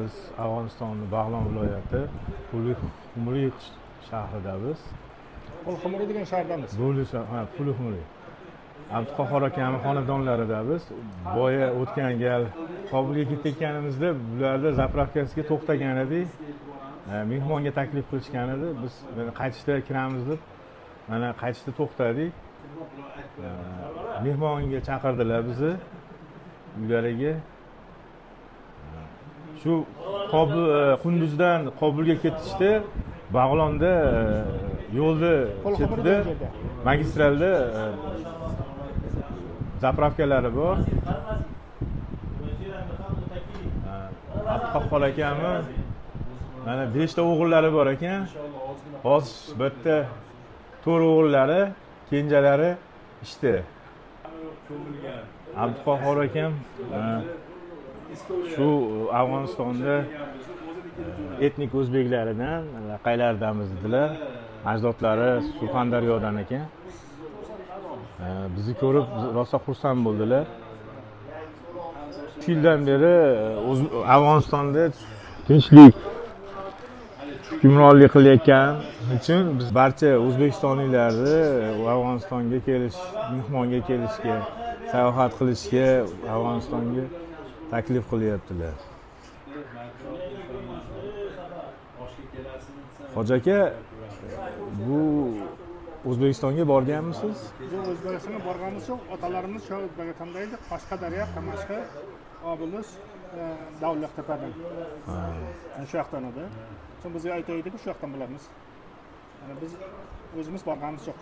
biz Afg'onistonning Bag'lon viloyati Pulxumri shahridamiz. Pulxumri degan shahardamiz. Pulxumri. Abduqahhor akam xonadonlarida biz boya o'tgan gal Kobulga ketayotganimizda bularda zapravkasiga to'xtagan edik. Mehmonga taklif qilishgan edi. Biz qaytishda kiramiz deb mana qaytishda to'xtadik. Mehmonga chaqirdilar bizni uylariga. Shu Qunduzdan Kobulga ketishda Bag'londa yo'lda chetida magistralda zapravkalari bor. Abduqahhor akamni mana 5 ta o'g'illari bor ekan. Hozir bitta 4 o'g'illari, kenjalari ishda. Abduqahhor akam shu Afg'onistonda etnik o'zbeklaridan qaylardamiz dedilar. Ajdodlari Surxondaryodan ekan. Bizni ko'rib rosa xursand bo'ldilar. 3 yildan beri Afg'onistonda tinchlik hukmronlik qilayotgan uchun biz barcha o'zbekistonliklarni Afg'onistonga kelish, mehmonga kelishga, sayohat qilishga Afg'onistonga taklif qilyaptilar. Hoji aka, bu O'zbekistonga borganmisiz? Yo'q, O'zbekistonga borganimiz yo'q. Otalarimiz shu O'zbekistonda edi. Qashqadaryo, Qamashqa, Obulis, Davlattepadan. Shu yoqdan edi. So'ng bizga aytaydik, shu yoqdan bilamiz. Biz o'zimiz borganimiz yo'q.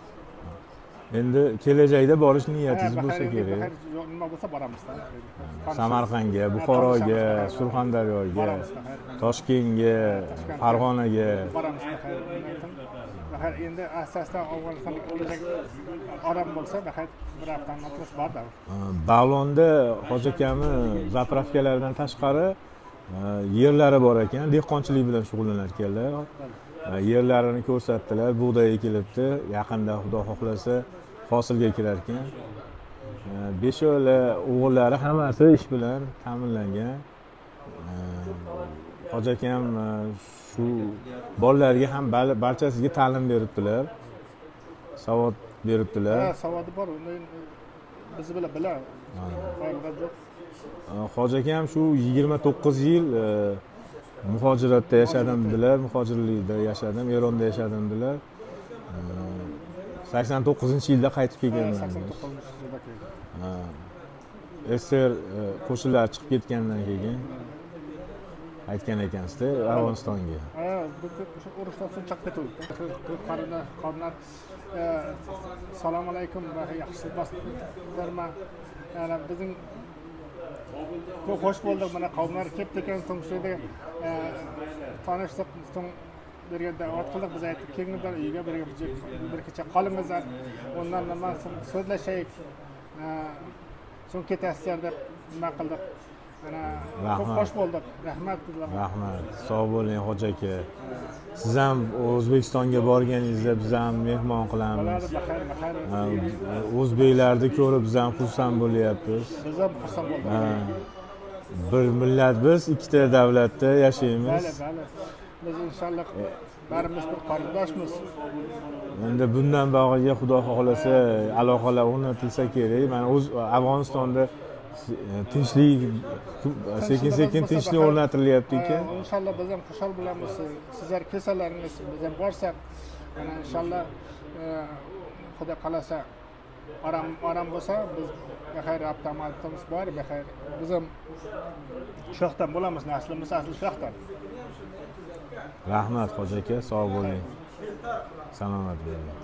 Endi kelajakda borish niyatingiz bo'lsa kerak. Nima bo'lsa boramiz. Samarqandga, Buxoroga, Surxondaryoga, Toshkentga, Farg'onaga boramiz. Endi asosdan Afg'onistonga kelajak odam bo'lsa, bir haftani atrof bor-da. Bag'londa Hoji akamni zapravkalaridan tashqari yerlari bor ekan, dehqonchilik bilan shug'ullanar ekanlar. Yerlarini ko'rsatdilar, bug'doy ekilibdi, yaqinda Xudo xohlasa hosilga kirar ekan. 5 o'g'illari hammasi ish bilan ta'minlangan. Hoji akam shu bolalarga ham barchasiga ta'lim beribdilar. Savod beribdilar. Savodi bor, bizni bilan. Hoji akam shu 29 yil muhojiratda yashadim dedilar, muhojirlikda yashadim, Eronda yashadim dedilar. 89-yilda qaytib kelganman. 89-yilda kelgan. SSR qo'shinlari chiqib ketgandan keyin aytgan ekansizda Afg'onistonga. O'sha urushdan so'ng chiqib ketdi. Qonlar assalomu alaykum, yaxshi bosdirman. Yana bizning ko'p xo'sh bo'ldik, mana qavmlar kelib ekan, so'ng shu yerda tanishdik, so'ng birga da'vat qildik, biz aytdik, kelinglar uyga bir kecha qolingizlar, undan nima so'zlashaylik, so'ng ketasizlar deb nima qildik. Mana ko'p xo'sh bo'ldik. Rahmat. Rahmat. Sog' bo'ling Hoji aka. Siz ham O'zbekistonga borganingizda biz ham mehmon qilamiz. O'zbeklarni ko'rib biz ham xursand bo'lyapmiz. Biz ham xursand bo'ldik. Bir millat biz, ikkita davlatda yashaymiz. Bali. Biz inshaalloh barimiz bir qarindoshmiz. Endi bundan bog'iga Xudo xohlasa aloqalar o'rnatilsa kerak. Mana Afg'onistonda tinchlik sekin tinchlik o'rnatilyapti ekan. Inshaalloh biz ham xushal bo'lamiz. Sizlar kelsanlaringiz, biz ham borsak, mana inshaalloh Xudo qalasa aram bo'lsa, biz baxayr avtomatimiz bor, baxayr biz ham shu yoqdan bo'lamiz, naslimiz asli shu yoqdan. Rahmat Hoji aka, sog' bo'ling. Salomat bo'ling.